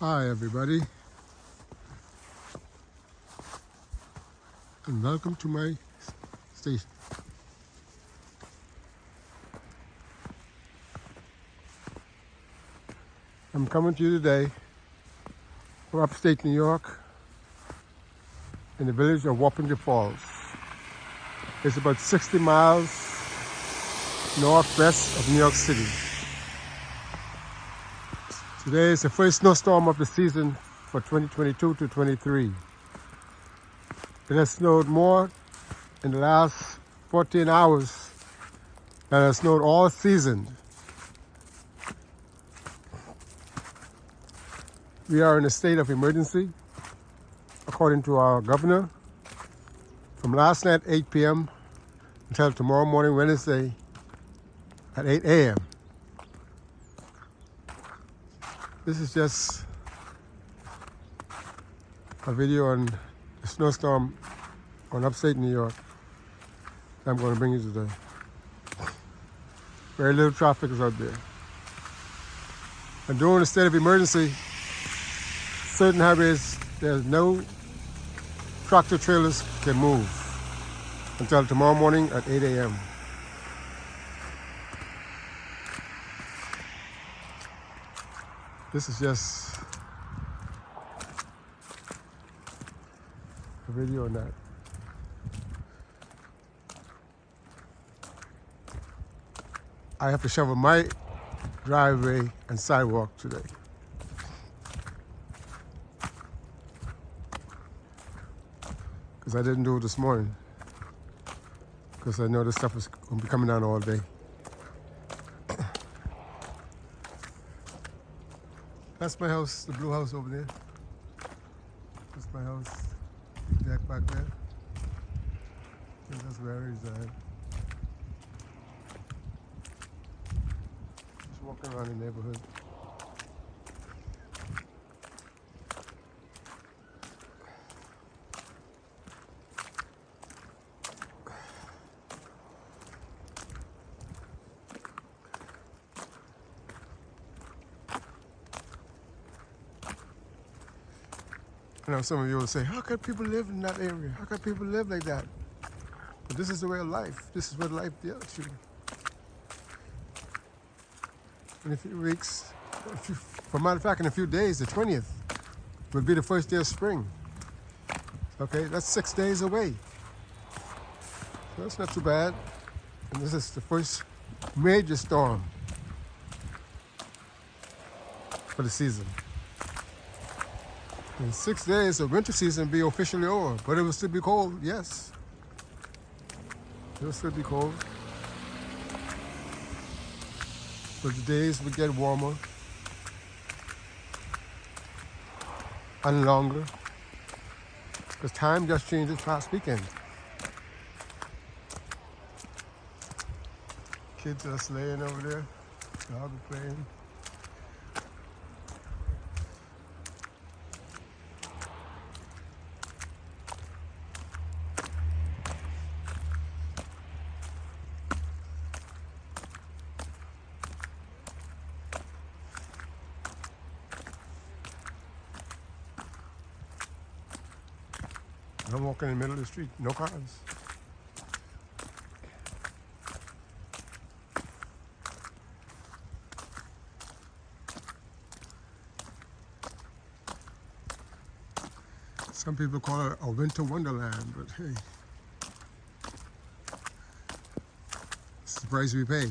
Hi everybody, and welcome to my station. I'm coming to you today from upstate New York in the village of Wappinger Falls. It's about 60 miles northwest of New York City. Today is the first snowstorm of the season for 2022 to 23. It has snowed more in the last 14 hours than it has snowed all season. We are in a state of emergency, according to our governor, from last night 8 p.m. until tomorrow morning, Wednesday, at 8 a.m. This is just a video on the snowstorm on upstate New York that I'm going to bring you today. Very little traffic is out there. And during the state of emergency, certain highways, there's no tractor trailers can move until tomorrow morning at 8 a.m. This is just a video on that. I have to shovel my driveway and sidewalk today. Because I didn't do it this morning. Because I know this stuff is going to be coming down all day. That's my house, the blue house over there. That's my house. Deck back there. And that's where he's at. Just walking around the neighborhood. I know some of you will say, how can people live in that area? How can people live like that? But this is the way of life. This is what life deals to. In a few weeks, for a matter of fact, in a few days, the 20th, will be the first day of spring. Okay, that's 6 days away. So that's not too bad. And this is the first major storm for the season. In 6 days, the winter season will be officially over, but it will still be cold, yes. It will still be cold. But the days will get warmer and longer, because time just changed this past weekend. Kids are sleighing over there, dog are playing. I'm walking in the middle of the street, no cars. Some people call it a winter wonderland, but hey, it's the price we pay.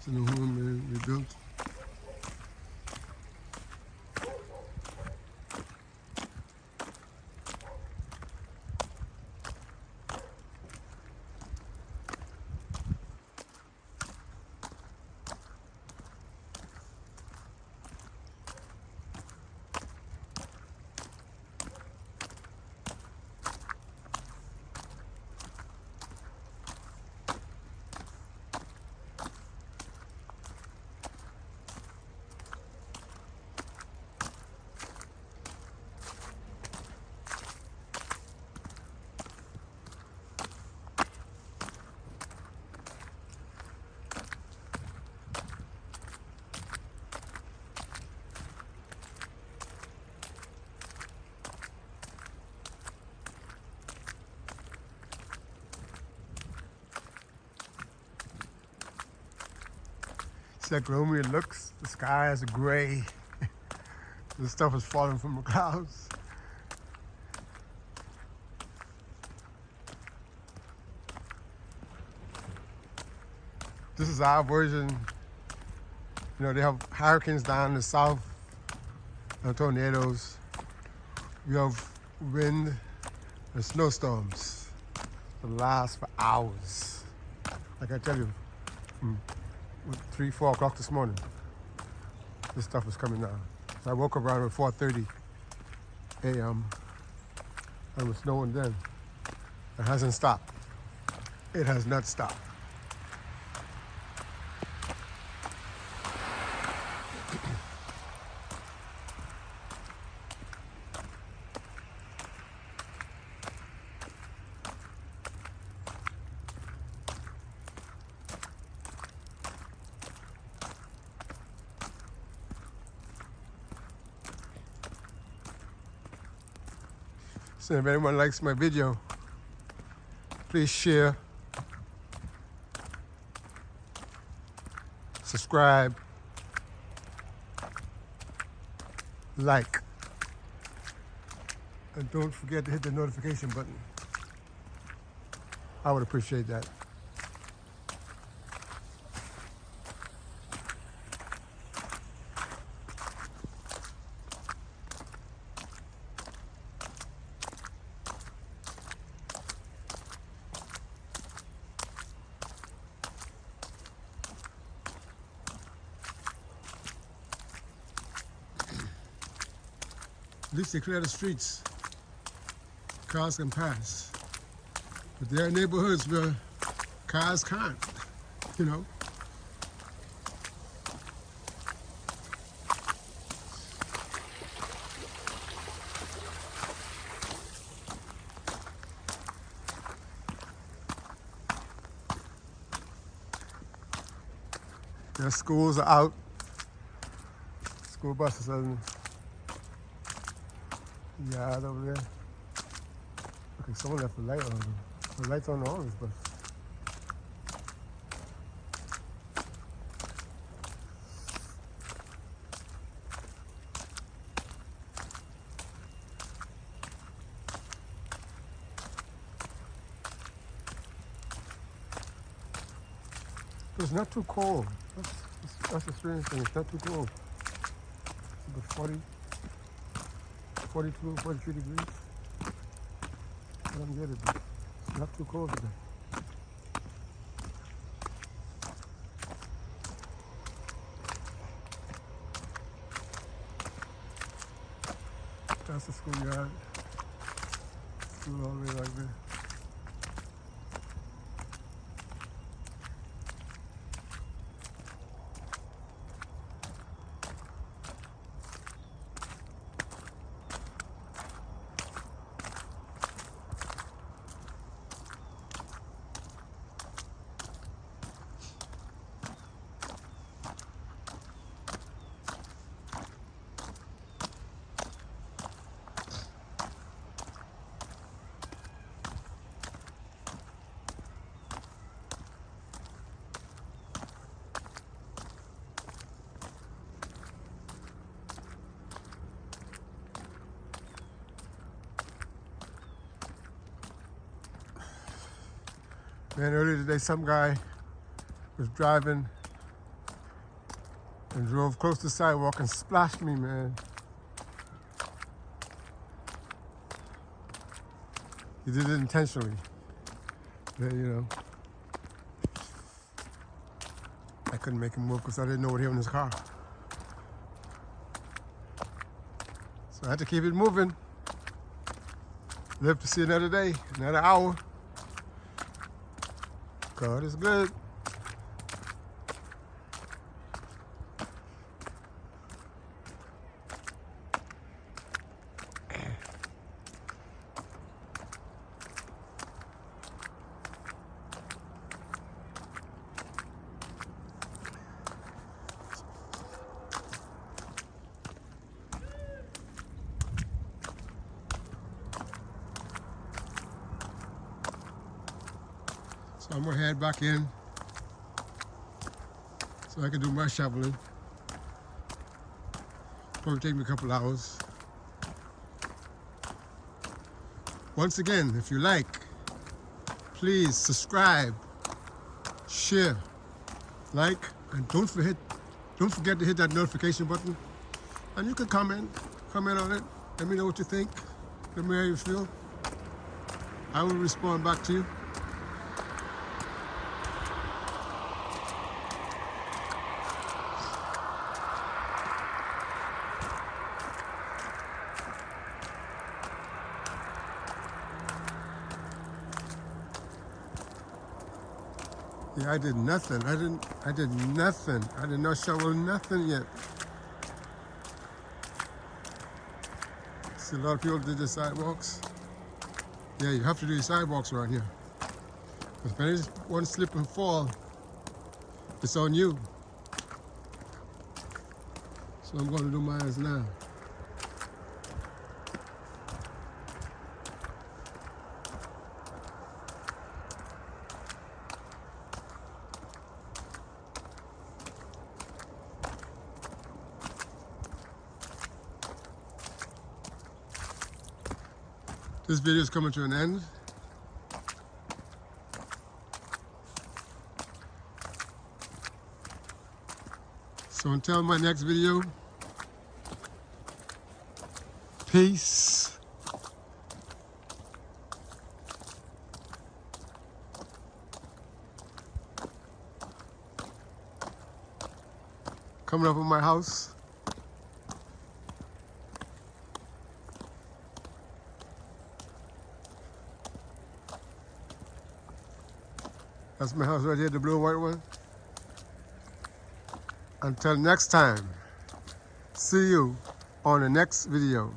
It's a new home we built. that gloomy it looks. The sky is gray. The stuff is falling from the clouds. This is our version. You know, they have hurricanes down in the south and tornadoes. We have wind and snowstorms that last for hours. Like I tell you, from 3, 4 o'clock this morning, this stuff is coming down. So I woke up around 4:30 a.m. and it was snowing then. It hasn't stopped. It has not stopped. So if anyone likes my video, please share, subscribe, like, and don't forget to hit the notification button. I would appreciate that. At least they clear the streets. Cars can pass. But there are neighborhoods where cars can't, you know. Their schools are out. School buses are in the yard over there. Okay, someone left the light on. The light's on all this bus. But it's not too cold. That's the strange thing. It's not too cold. It's about 40, 42, 43 degrees. I don't get it, but it's not too cold today. That's the schoolyard. School all the way like there. Man, earlier today, some guy was driving and drove close to the sidewalk and splashed me, man. He did it intentionally. Yeah, you know. I couldn't make him move because I didn't know what he had in his car. So I had to keep it moving. Live to see another day, another hour. God is good. So I'm gonna head back in. so I can do my shoveling. Probably take me a couple hours. Once again, if you like, please subscribe, share, like, and don't forget to hit that notification button. And you can comment on it. Let me know what you think. Let me know how you feel. I will respond back to you. Yeah, I did nothing. I did nothing. I did not shovel nothing yet. See, a lot of people did the sidewalks. Yeah, you have to do your sidewalks around here. If anyone slip and fall, it's on you. So I'm going to do mine now. This video is coming to an end. So until my next video, peace. Coming up in my house. That's my house right here, the blue and white one. Until next time, see you on the next video.